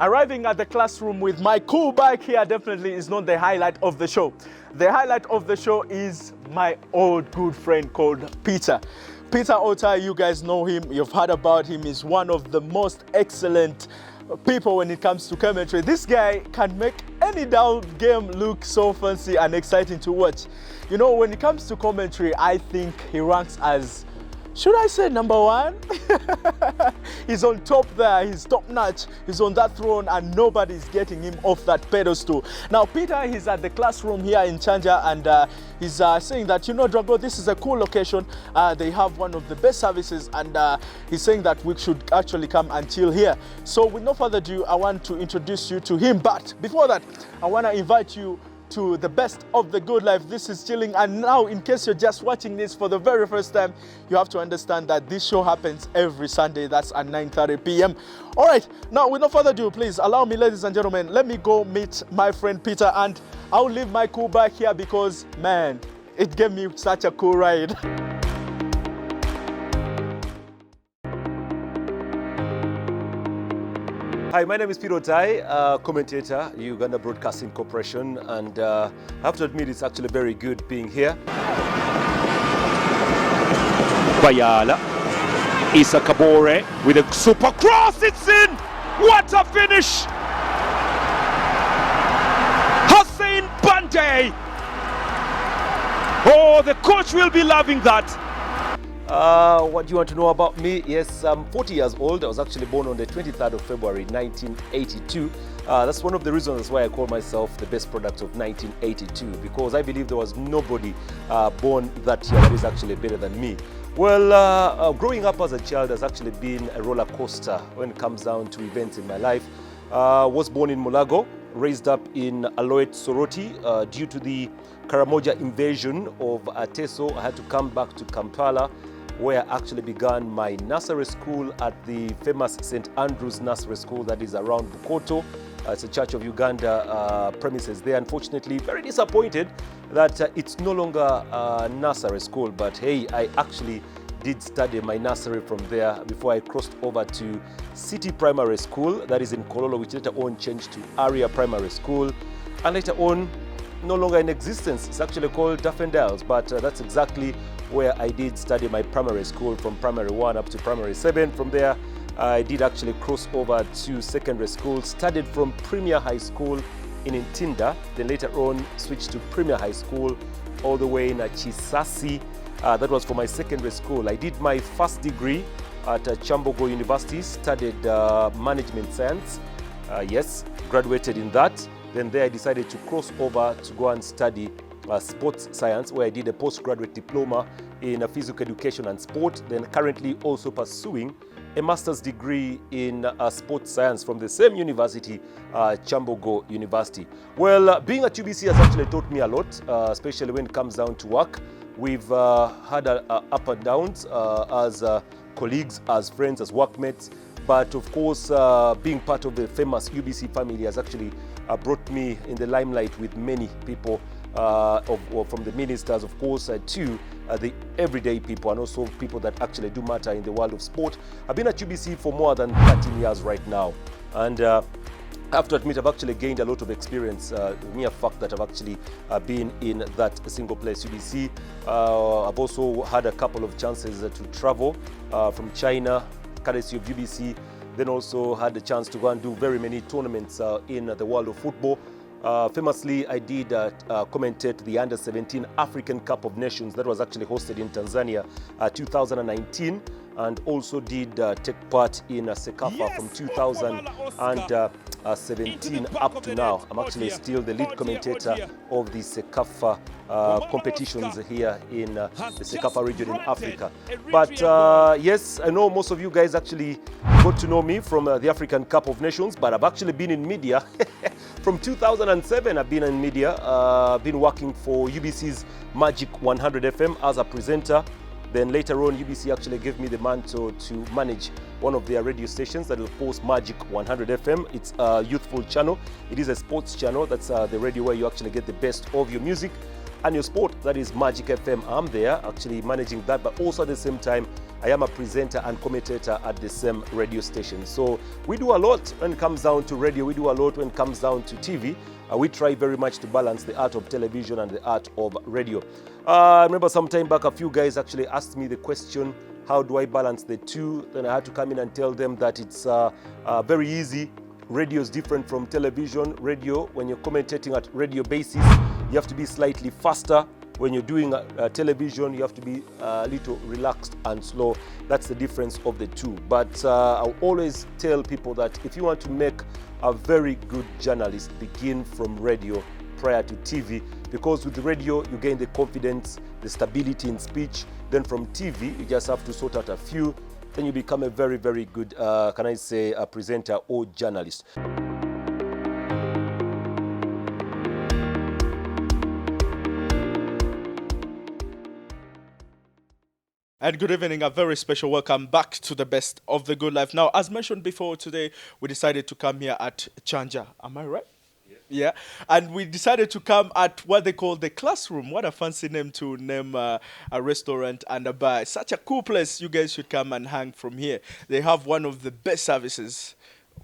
Arriving at the classroom with my cool bike here definitely is not the highlight of the show. The highlight of the show is my old good friend called Peter. Peter Otai, you guys know him, you've heard about him. He's one of the most excellent people when it comes to commentary. This guy can make any down game look so fancy and exciting to watch. You know, when it comes to commentary, I think he ranks as, should I say, number one? He's on top there, he's top notch, he's on that throne and nobody's getting him off that pedestal. Now Peter, he's at the classroom here in Chanja and he's saying that, you know, Drago, this is a cool location. They have one of the best services and he's saying that we should actually come and chill here. So with no further ado, I want to introduce you to him. But before that, I want to invite you to the best of the good life. This is Chilling, and now in case you're just watching this for the very first time, you have to understand that this show happens every Sunday. That's at 9:30 p.m. All right, now with no further ado, please allow me, ladies and gentlemen, let me go meet my friend Peter, and I'll leave my cool bike here because, man, it gave me such a cool ride. Hi, my name is Peter Otai, commentator, Uganda Broadcasting Corporation, and I have to admit it's actually very good being here. Bayala, Issa Kabore with a super cross, it's in! What a finish! Hussein Bande! Oh, the coach will be loving that. What do you want to know about me? Yes, I'm 40 years old. I was actually born on the 23rd of February 1982. That's one of the reasons why I call myself the best product of 1982, because I believe there was nobody born that year that is actually better than me. Well, growing up as a child has actually been a roller coaster when it comes down to events in my life. Was born in Mulago, raised up in Aloet Soroti. Due to the Karamoja invasion of Teso, I had to come back to Kampala, where I actually began my nursery school at the famous St. Andrew's Nursery School that is around Bukoto. It's a Church of Uganda premises there. Unfortunately, very disappointed that it's no longer a nursery school, but hey, I actually did study my nursery from there before I crossed over to City Primary School, that is in Kololo, which later on changed to Area Primary School, and later on no longer in existence. It's actually called Daffodils, but that's exactly where I did study my primary school from primary 1 up to primary 7. From there, I did actually cross over to secondary school, studied from Premier High School in Ntinda, then later on switched to Premier High School all the way in Chisasi. That was for my secondary school. I did my first degree at Chambogo University, studied management science. Yes, graduated in that. Then there I decided to cross over to go and study sports science, where I did a postgraduate diploma in physical education and sport. Then currently also pursuing a master's degree in sports science from the same university, Chambogo University. Well, being at UBC has actually taught me a lot, especially when it comes down to work. We've had up and downs as colleagues, as friends, as workmates. But of course, being part of the famous UBC family has actually brought me in the limelight with many people, from the ministers, of course, to the everyday people, and also people that actually do matter in the world of sport. I've been at UBC for more than 13 years right now. And I have to admit, I've actually gained a lot of experience. The mere fact that I've actually been in that single place, UBC. I've also had a couple of chances to travel from China, courtesy of UBC, then also had the chance to go and do very many tournaments in the world of football. Famously, I did commentate the Under-17 African Cup of Nations that was actually hosted in Tanzania 2019, and also did take part in Sekafa from 2017 up to now. I'm actually still the lead commentator of the Sekafa competitions here in the Sekafa region in Africa. But yes, I know most of you guys actually got to know me from the African Cup of Nations, but I've actually been in media. From 2007, I've been in media, been working for UBC's Magic 100 FM as a presenter. Then later on, UBC actually gave me the mantle to manage one of their radio stations that will post Magic 100 FM. It's a youthful channel. It is a sports channel. That's the radio where you actually get the best of your music and your sport. That is Magic FM. I'm there actually managing that, but also at the same time I am a presenter and commentator at the same radio station. So we do a lot when it comes down to radio. We do a lot when it comes down to TV. We try very much to balance the art of television and the art of radio. I remember some time back, a few guys actually asked me the question, how do I balance the two? Then I had to come in and tell them that it's very easy. Radio is different from television. Radio, when you're commentating at radio basis, you have to be slightly faster. When you're doing television, you have to be a little relaxed and slow. That's the difference of the two. But I always tell people that if you want to make a very good journalist, begin from radio prior to TV, because with radio you gain the confidence, the stability in speech. Then from TV you just have to sort out a few, then you become a very, very good, can I say, a presenter or journalist. And good evening, a very special welcome back to the Best of the Good Life. Now, as mentioned before, today we decided to come here at Chanja. Am I right? Yeah. And we decided to come at what they call the Classroom. What a fancy name to name a restaurant and a bar. It's such a cool place. You guys should come and hang from here. They have one of the best services,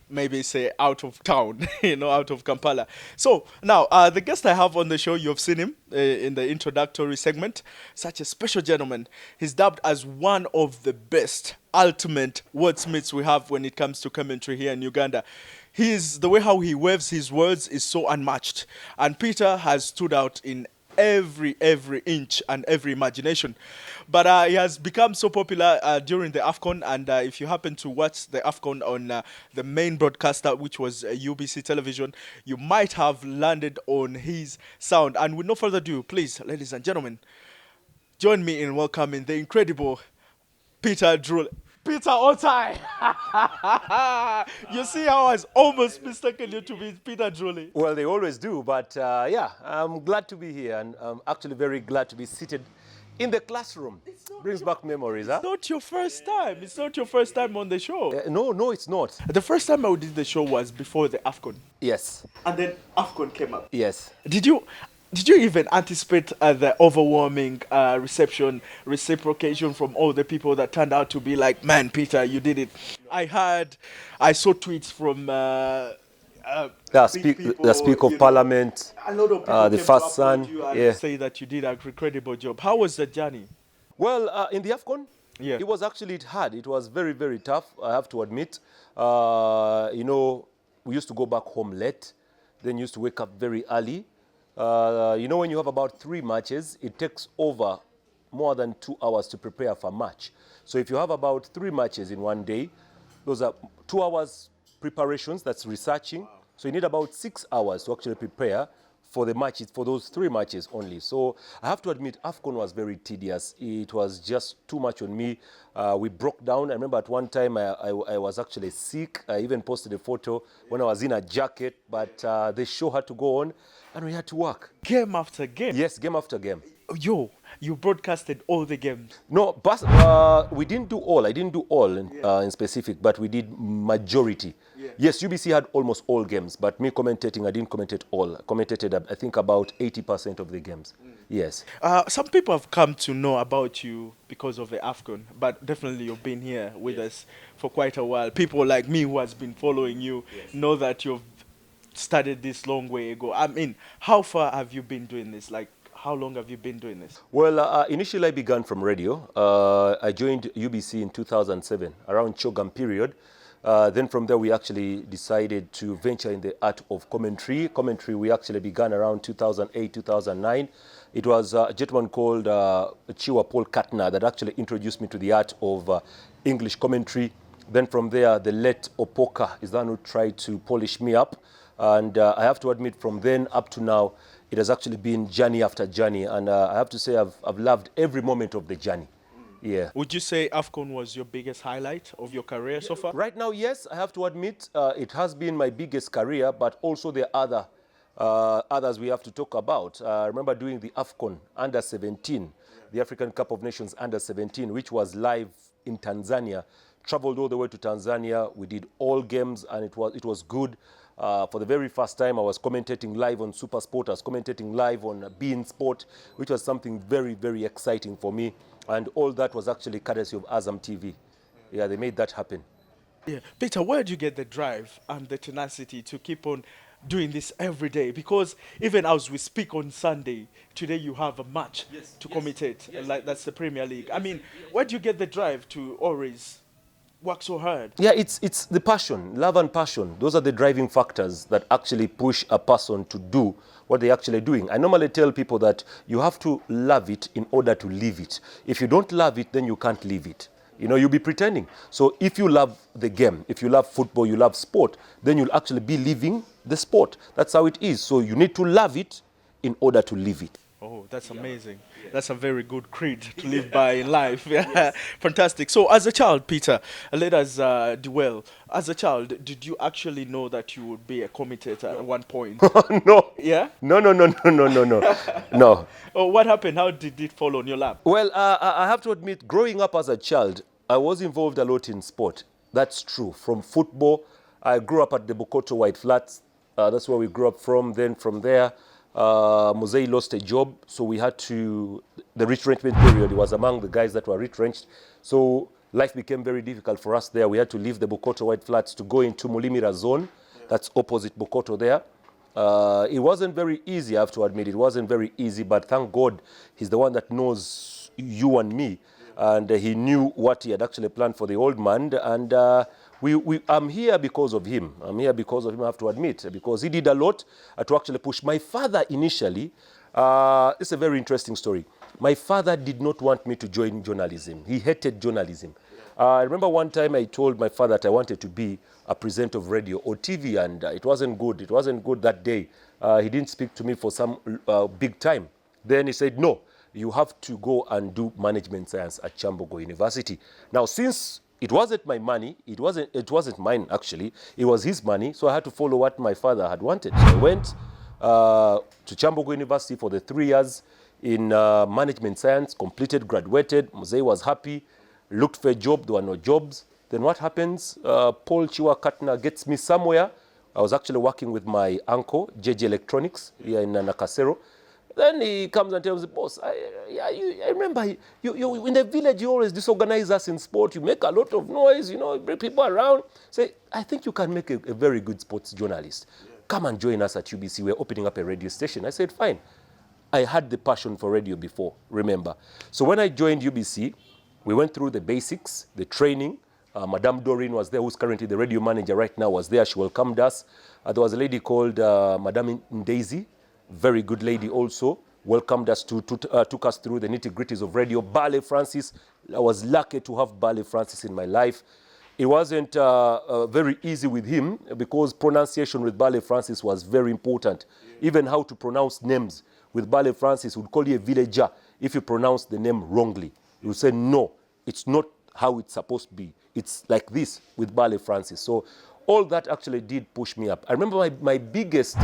maybe say out of town, out of Kampala. So now the guest I have on the show, you've seen him in the introductory segment. Such a special gentleman. He's dubbed as one of the best ultimate wordsmiths we have when it comes to commentary here in Uganda. The way how he weaves his words is so unmatched. And Peter has stood out in every inch and every imagination. But he has become so popular during the AFCON, and if you happen to watch the AFCON on the main broadcaster, which was UBC television, you might have landed on his sound. And with no further ado, please, ladies and gentlemen, join me in welcoming the incredible Peter Otai. You see how I almost mistaken you to be Peter Drully. Well, they always do, but yeah, I'm glad to be here, and I'm actually very glad to be seated in the classroom. Brings back memories, huh? It's not your first time. It's not your first time on the show. No, it's not. The first time I did the show was before the AFCON. Yes. And then AFCON came up. Yes. Did you even anticipate the overwhelming reciprocation from all the people that turned out to be like, man, Peter, you did it? I saw tweets from the Speaker of Parliament, a lot of people the came first to son, applaud you and say that you did an incredible job. How was the journey? Well, in the AFCON, Yeah. it was actually hard. It was very, very tough, I have to admit. We used to go back home late, then used to wake up very early. When you have about 3 matches, it takes over more than 2 hours to prepare for a match. So if you have about 3 matches in one day, those are 2 hours preparations, that's researching. Wow. So you need about 6 hours to actually prepare for the matches, for those 3 matches only. So I have to admit, AFCON was very tedious. It was just too much on me. We broke down. I remember at one time I was actually sick. I even posted a photo when I was in a jacket, but the show had to go on and we had to work. Game after game? Yes, game after game. Yo, you broadcasted all the games? No, but we didn't do all. I didn't do all in specific, but we did majority. Yeah. Yes, UBC had almost all games, but me commentating, I didn't commentate all. I commentated, I think, about 80% of the games. Yes. Some people have come to know about you because of the AFCON, but definitely you've been here with us for quite a while. People like me who has been following you know that you've started this long way ago. I mean, how far have you been doing this? Like, how long have you been doing this? Well, initially I began from radio. I joined UBC in 2007, around Chogam period. Then from there we actually decided to venture in the art of commentary. Commentary we actually began around 2008, 2009. It was a gentleman called Chiwa Paul Katna that actually introduced me to the art of English commentary. Then from there, the late Opoka is the one who tried to polish me up. And I have to admit, from then up to now, it has actually been journey after journey. And I have to say I've loved every moment of the journey. Yeah. Would you say AFCON was your biggest highlight of your career so far? Right now, yes, I have to admit it has been my biggest career, but also there are others we have to talk about. I remember doing the AFCON under 17, the African Cup of Nations under 17, which was live in Tanzania. Traveled all the way to Tanzania. We did all games and it was good. For the very first time, I was commentating live on Super Sport. I was commentating live on Bein Sport, which was something very, very exciting for me. And all that was actually courtesy of Azam TV. Yeah, they made that happen. Yeah. Peter, where do you get the drive and the tenacity to keep on doing this every day? Because even as we speak on Sunday, today you have a match to commentate, like that's the Premier League. I mean, where do you get the drive to always work so hard? Yeah, it's the passion, love and passion. Those are the driving factors that actually push a person to do what they're actually doing. I normally tell people that you have to love it in order to live it. If you don't love it, then you can't live it. You know, you'll be pretending. So if you love the game, if you love football, you love sport, then you'll actually be living the sport. That's how it is. So you need to love it in order to live it. Oh, that's amazing. That's a very good creed to live by in life. Yeah. Fantastic. So as a child, Peter, let us dwell. As a child, did you actually know that you would be a commentator at one point? No. Yeah? No. No. Oh, what happened? How did it fall on your lap? Well, I have to admit, growing up as a child, I was involved a lot in sport. That's true. From football, I grew up at the Bukoto White Flats. That's where we grew up from. Then from there, Mosei lost a job, so we had to, the retrenchment period, he was among the guys that were retrenched. So life became very difficult for us there. We had to leave the Bukoto White Flats to go into Mulimira zone. That's opposite Bukoto there. It wasn't very easy, I have to admit. It wasn't very easy, but thank God he's the one that knows you and me. And he knew what he had actually planned for the old man. And I'm here because of him. I'm here because of him, I have to admit, because he did a lot to actually push. My father initially, it's a very interesting story. My father did not want me to join journalism. He hated journalism. I remember one time I told my father that I wanted to be a presenter of radio or TV, and it wasn't good. It wasn't good that day. He didn't speak to me for some big time. Then he said, no, you have to go and do management science at Chambogo University. Now, since it wasn't my money, it wasn't mine actually, it was his money, so I had to follow what my father had wanted. So I went to Chambogo University for the 3 years in management science, completed, graduated. Mosei was happy, looked for a job, there were no jobs. Then what happens? Paul Chiwa Katna gets me somewhere. I was actually working with my uncle, JJ Electronics, here in Nakasero. Then he comes and tells the boss, I remember you in the village, you always disorganize us in sport. You make a lot of noise, you know, bring people around. Say, I think you can make a very good sports journalist. Come and join us at UBC. We're opening up a radio station. I said, fine. I had the passion for radio before, remember. So when I joined UBC, we went through the basics, the training. Madame Doreen was there, who's currently the radio manager right now, was there. She welcomed us. There was a lady called Madame Ndezi, very good lady also, welcomed us, took us through the nitty-gritties of radio. Bale Francis, I was lucky to have Bale Francis in my life. It wasn't very easy with him because pronunciation with Bale Francis was very important. Even how to pronounce names. With Bale Francis, would call you a villager if you pronounce the name wrongly. He would say, no, it's not how it's supposed to be. It's like this with Bale Francis. So all that actually did push me up. I remember my biggest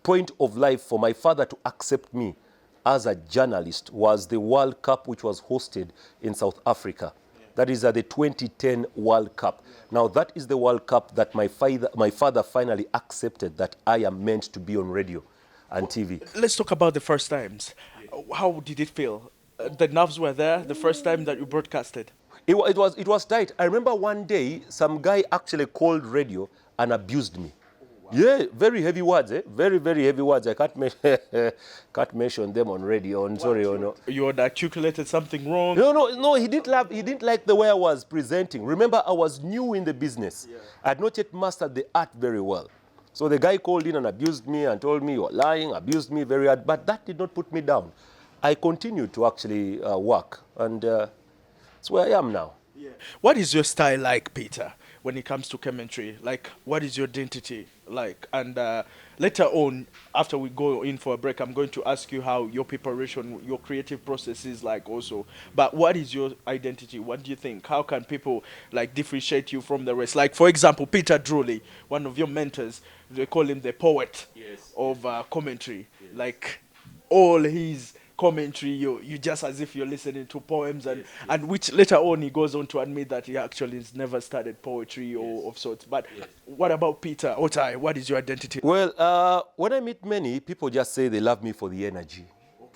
point of life for my father to accept me as a journalist was the World Cup, which was hosted in South Africa. That is the 2010 World Cup. Now that is the World Cup that my father finally accepted that I am meant to be on radio and TV. Let's talk about the first times. How did it feel? The nerves were there the first time that you broadcasted? It was tight. I remember one day some guy actually called radio and abused me. Yeah, very heavy words, eh? Very, very heavy words. I can't mention them on radio. I'm sorry, or no. You had articulated something wrong? No. He didn't like the way I was presenting. Remember, I was new in the business. Yeah. I had not yet mastered the art very well. So the guy called in and abused me and told me you're lying, abused me very hard. But that did not put me down. I continued to actually work, and that's where I am now. Yeah. What is your style like, Peter, when it comes to commentary? Like, what is your identity like? And later on, after we go in for a break, I'm going to ask you how your preparation, your creative process is like also. But what is your identity? What do you think? How can people like differentiate you from the rest? Like, for example, Peter Drewley, one of your mentors, they call him the poet of commentary. Yes. Like, all his commentary, you just as if you're listening to poems, and which later on he goes on to admit that he actually has never studied poetry or of sorts. But what about Peter Otai? What is your identity? Well, when I meet many, people just say they love me for the energy.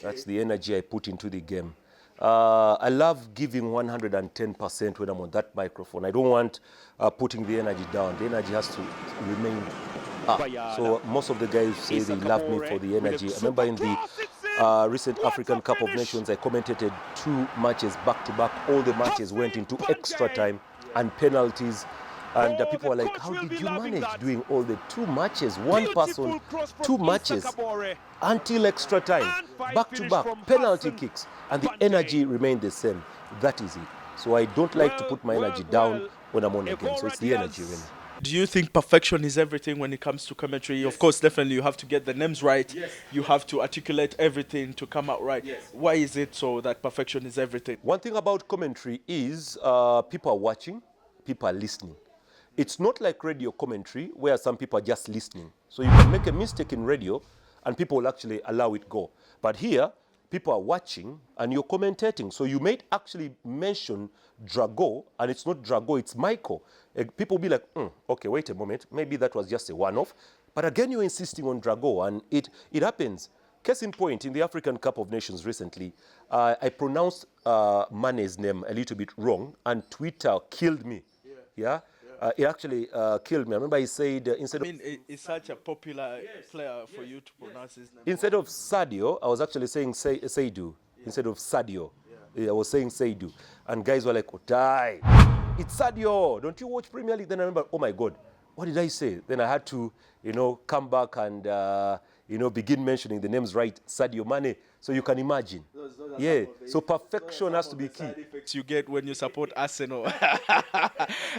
That's the energy I put into the game. I love giving 110% when I'm on that microphone. I don't want putting the energy down. The energy has to remain up. So most of the guys say they love me for the energy. I remember in the recent African Cup of Nations, I commentated 2 matches back to back. All the matches went into extra time and penalties. And people were like, how did you manage doing all the 2 matches, one person, 2 matches, until extra time, back to back, penalty kicks, and the energy remained the same. That is it. So I don't like to put my energy down when I'm on the game. So it's the energy, really. Do you think perfection is everything when it comes to commentary? Yes. Of course, definitely you have to get the names right. Yes. You have to articulate everything to come out right. Yes. Why is it so that perfection is everything? One thing about commentary is people are watching, people are listening. It's not like radio commentary where some people are just listening. So you can make a mistake in radio and people will actually allow it go. But here, people are watching and you're commentating. So you may actually mention Drago and it's not Drago, it's Michael. People will be like, okay, wait a moment. Maybe that was just a one-off. But again, you're insisting on Drago and it happens. Case in point, in the African Cup of Nations recently, I pronounced Mane's name a little bit wrong and Twitter killed me. Yeah? It actually killed me. I remember he said instead of... it's such a popular player for you to pronounce his name. Instead of Sadio, I was actually saying Seydou. Instead of Sadio, I was saying Seydou. And guys were like, Otai, it's Sadio. Don't you watch Premier League? Then I remember, oh my God, what did I say? Then I had to, come back and, begin mentioning the names right, Sadio Mane. So you can imagine. Those so perfection has to be key. You get when you support Arsenal.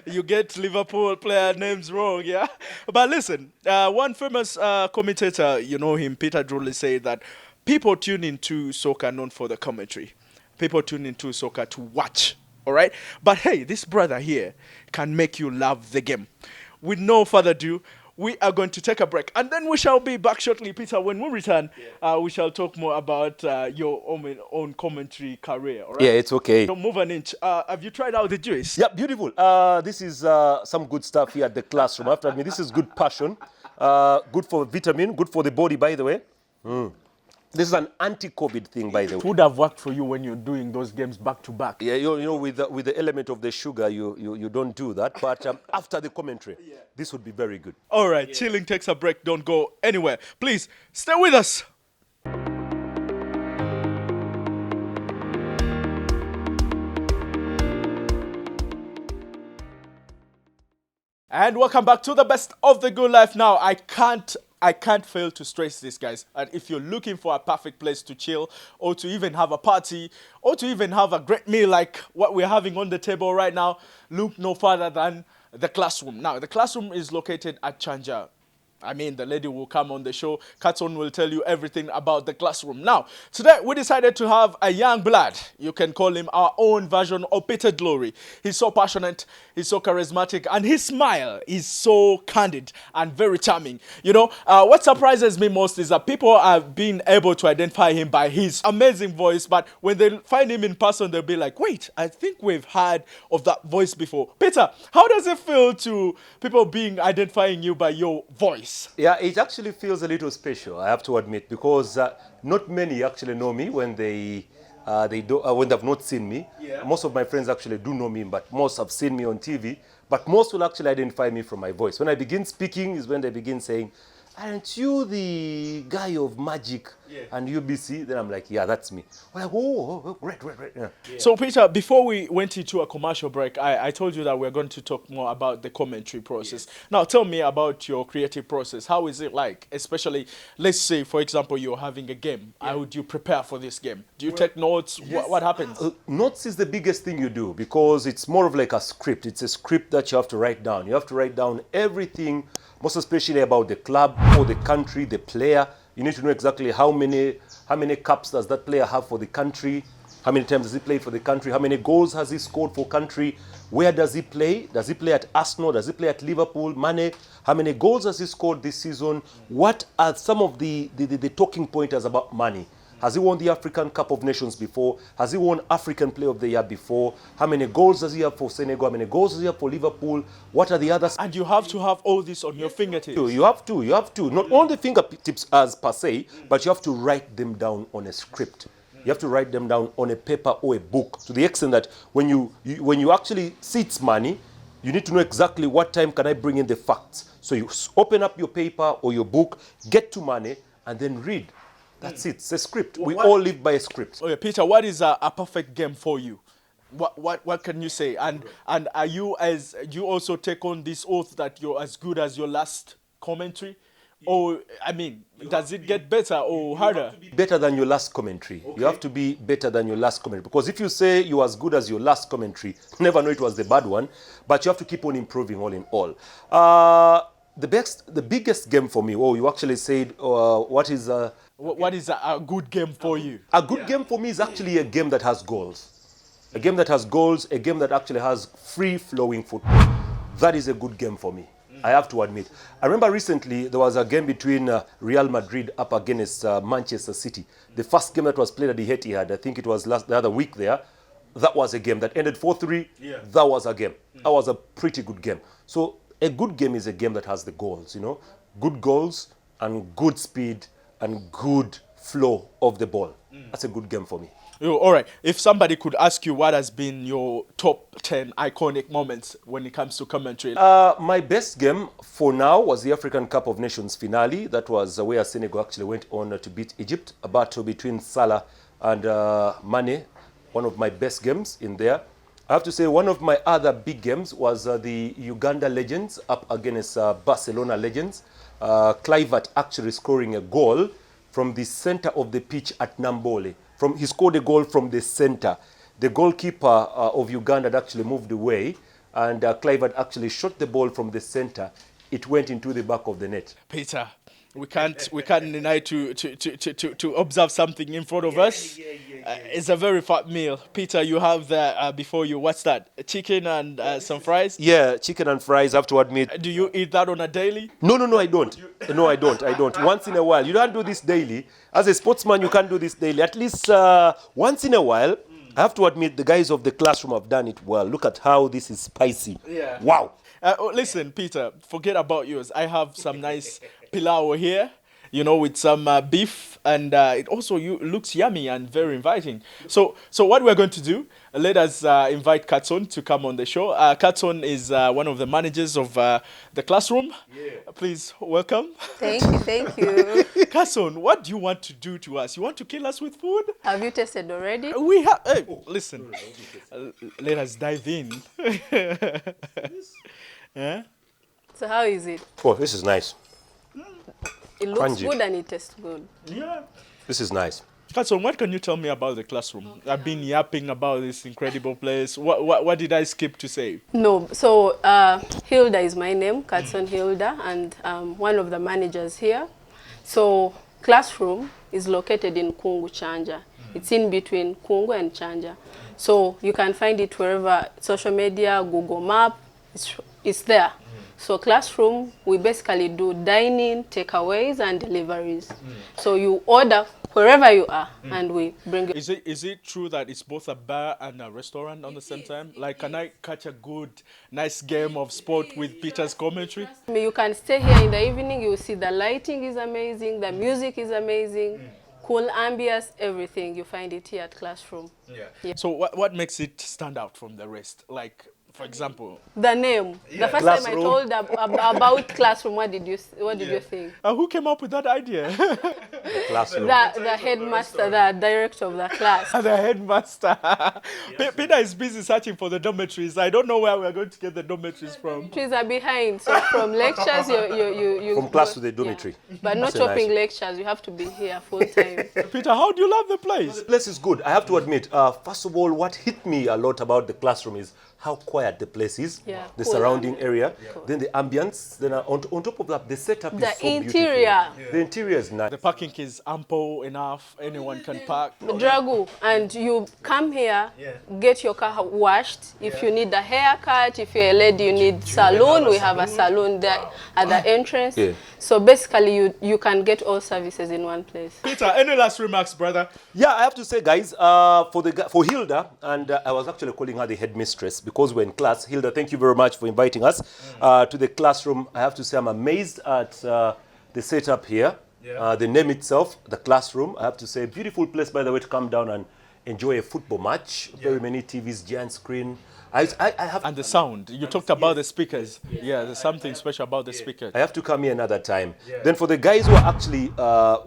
You get Liverpool player names wrong, yeah? But listen, one famous commentator, you know him, Peter Drury, said that people tune into soccer not for the commentary. People tune into soccer to watch, all right? But hey, this brother here can make you love the game. With no further ado, we are going to take a break, and then we shall be back shortly. Peter, when we return, we shall talk more about your own commentary career, all right? Yeah, it's okay. Don't move an inch. Have you tried out the juice? Yeah, beautiful. This is some good stuff here at the classroom. After me, this is good passion. Good for vitamin, good for the body, by the way. This is an anti-COVID thing, by the way. It would have worked for you when you're doing those games back to back. Yeah, with the element of the sugar, you don't do that. But after the commentary, this would be very good. All right, chilling takes a break. Don't go anywhere. Please, stay with us. And welcome back to the best of the good life. Now, I can't fail to stress this, guys. And if you're looking for a perfect place to chill or to even have a party or to even have a great meal like what we're having on the table right now, look no further than the classroom. Now, the classroom is located at Chanja. I mean, the lady will come on the show. Katson will tell you everything about the classroom. Now, today we decided to have a young blood. You can call him our own version of Peter Drury. He's so passionate, he's so charismatic, and his smile is so candid and very charming. What surprises me most is that people have been able to identify him by his amazing voice, but when they find him in person, they'll be like, wait, I think we've heard of that voice before. Peter, how does it feel to people identifying you by your voice? Yeah, it actually feels a little special, I have to admit, because not many actually know me when when they've not seen me. Yeah. Most of my friends actually do know me, but most have seen me on TV. But most will actually identify me from my voice. When I begin speaking is when they begin saying, aren't you the guy of Magic and UBC? Then I'm like, yeah, that's me. We're like, right. Yeah. So, Peter, before we went into a commercial break, I told you that we're going to talk more about the commentary process. Yes. Now, tell me about your creative process. How is it like? Especially, let's say, for example, you're having a game. How would you prepare for this game? Do you take notes? Yes. What happens? Notes is the biggest thing you do because it's more of like a script. It's a script that you have to write down. You have to write down everything, most especially about the club or the country, the player. You need to know exactly how many cups does that player have for the country, how many times does he play for the country, how many goals has he scored for country, where does he play? Does he play at Arsenal? Does he play at Liverpool? Mane? How many goals has he scored this season? What are some of the talking pointers about Mane? Has he won the African Cup of Nations before? Has he won African Player of the Year before? How many goals does he have for Senegal? How many goals does he have for Liverpool? What are the others? And you have to have all this on your fingertips. You have to. Not only fingertips as per se, but you have to write them down on a script. You have to write them down on a paper or a book, to the extent that when you actually see it's money, you need to know exactly what time can I bring in the facts. So you open up your paper or your book, get to money, and then read. That's it. It's a script. We all live by a script. Okay, Peter, what is a perfect game for you? What can you say? And are you also take on this oath that you're as good as your last commentary? Or, I mean, does it get better or harder? Better than your last commentary. Okay. You have to be better than your last commentary. Because if you say you're as good as your last commentary, never know it was the bad one, but you have to keep on improving all in all. The biggest game for me, you actually said, what is a good game for you? A good game for me is actually a game that has goals. A game that has goals, a game that actually has free-flowing football. That is a good game for me. I have to admit. I remember recently there was a game between Real Madrid up against Manchester City. The first game that was played at the Etihad, I think it was the other week there, that was a game that ended 4-3. Yeah. That was a game. That was a pretty good game. So a good game is a game that has the goals, you know. Good goals and good speed and good flow of the ball. That's a good game for me. All right. If somebody could ask you what has been your top 10 iconic moments when it comes to commentary? My best game for now was the African Cup of Nations finale. That was where Senegal actually went on to beat Egypt. A battle between Salah and Mane. One of my best games in there. I have to say one of my other big games was the Uganda Legends up against Barcelona Legends. Kluivert actually scoring a goal from the center of the pitch at Nambole. He scored a goal from the center. The goalkeeper of Uganda had actually moved away, and Kluivert actually shot the ball from the center. It went into the back of the net. Peter, we can't deny to observe something in front of us. It's a very fat meal. Peter, you have there before you, what's that? Chicken and some fries? Yeah, chicken and fries, I have to admit. Do you eat that on a daily? No, I don't. No, I don't. Once in a while. You don't do this daily. As a sportsman, you can't do this daily. At least once in a while. I have to admit, the guys of the classroom have done it well. Look at how this is spicy. Yeah. Wow. Listen, Peter, forget about yours. I have some nice pilau here, with some beef, and it also looks yummy and very inviting. So what we're going to do, let us invite Katson to come on the show. Katson is one of the managers of the classroom. Yeah. Please welcome. Thank you. Katson, what do you want to do to us? You want to kill us with food? Have you tasted already? We have. Hey, listen, let us dive in. Yeah? So how is it? Oh, this is nice. It looks good and it tastes good. Yeah. This is nice. Katson, what can you tell me about the classroom? I've been yapping about this incredible place. What did I skip to say? No, so Hilda is my name, Katson Hilda, and one of the managers here. So classroom is located in Kungu, Chanja. It's in between Kungu and Chanja. So you can find it wherever, social media, Google Map, it's there. So classroom, we basically do dining, takeaways, and deliveries. So you order wherever you are, and we bring it. Is it true that it's both a bar and a restaurant on the same time? Like, can I catch a good, nice game of sport with Peter's commentary? You can stay here in the evening. You will see the lighting is amazing, the music is amazing, cool ambience, everything. You find it here at classroom. Yeah. So what makes it stand out from the rest? Like, for example, the name. The first time I told about classroom, what did you think? Who came up with that idea? Classroom. The headmaster, the director of the class. The headmaster. Peter is busy searching for the dormitories. I don't know where we are going to get the dormitories from. Dormitories are behind. So from lectures, you from class to the dormitory. Yeah. But not chopping lectures. You have to be here full time. Peter, how do you love the place? The place is good. I have to admit. First of all, what hit me a lot about the classroom is how quiet quiet the place is, Yeah, the cool surrounding ambience. area, Cool. then the ambience, then on top of that, the setup is The so interior. beautiful. The interior is nice. The parking is ample enough. Anyone can park. Dragu, and you come here, get your car washed. If you need a haircut, if you're a lady, you need salon. We have a salon there at the entrance. Yeah. So basically, you can get all services in one place. Peter, any last remarks, brother? Yeah, I have to say, guys, for Hilda, and I was actually calling her the headmistress because we're in class. Hilda, thank you very much for inviting us to the classroom. I have to say I'm amazed at the setup here, the name itself, the classroom. I have to say, beautiful place, by the way, to come down and enjoy a football match. Very many TVs, giant screen. I have And the sound. You talked about the speakers. Yeah, there's something special about the speakers. I have to come here another time. Then for the guys who are actually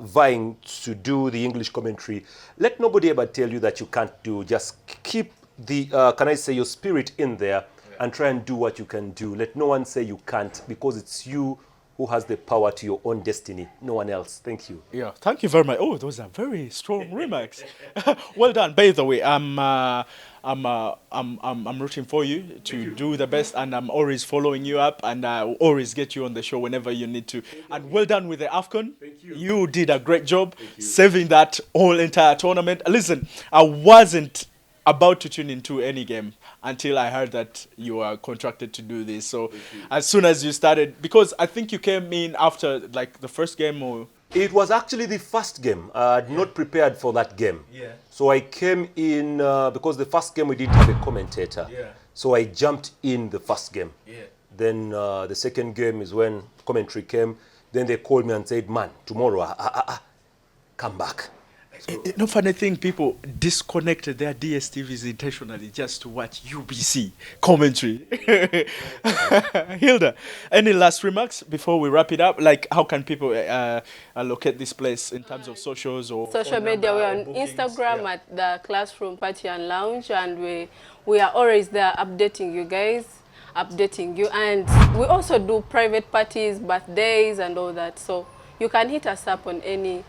vying to do the English commentary, let nobody ever tell you that you can't do. Just keep the, can I say, your spirit in there and try and do what you can do. Let no one say you can't, because it's you who has the power to your own destiny, no one else. Thank you. Yeah, thank you very much. Oh, those are very strong remarks. Well done. By the way, I'm rooting for you to do the best, and I'm always following you up, and I'll always get you on the show whenever you need to. And well done with the AFCON. Thank you. You did a great job saving that whole entire tournament. Listen, I wasn't about to tune into any game until I heard that you are contracted to do this. So as soon as you started, because I think you came in after like the first game, or It was actually the first game. I had not prepared for that game. So I came in, because the first game we didn't have a commentator. So I jumped in the first game. Then the second game is when commentary came. Then they called me and said, man, tomorrow, come back. no funny thing, people disconnected their DSTVs intentionally just to watch UBC commentary. Hilda, any last remarks before we wrap it up? Like, how can people locate this place in terms of socials or Social media, we're on Instagram at the Classroom Party and Lounge, and we are always there updating you guys, updating you. And we also do private parties, birthdays and all that. So you can hit us up on any.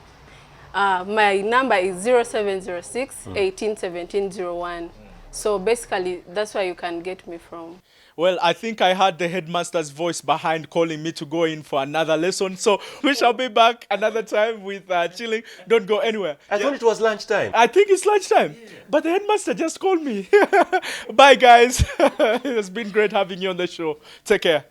My number is 0706 18 17 01. So basically, that's where you can get me from. Well, I think I heard the headmaster's voice behind calling me to go in for another lesson. So we shall be back another time with chilling. Don't go anywhere. I thought it was lunchtime. I think it's lunchtime, but the headmaster just called me. Bye, guys. It has been great having you on the show. Take care.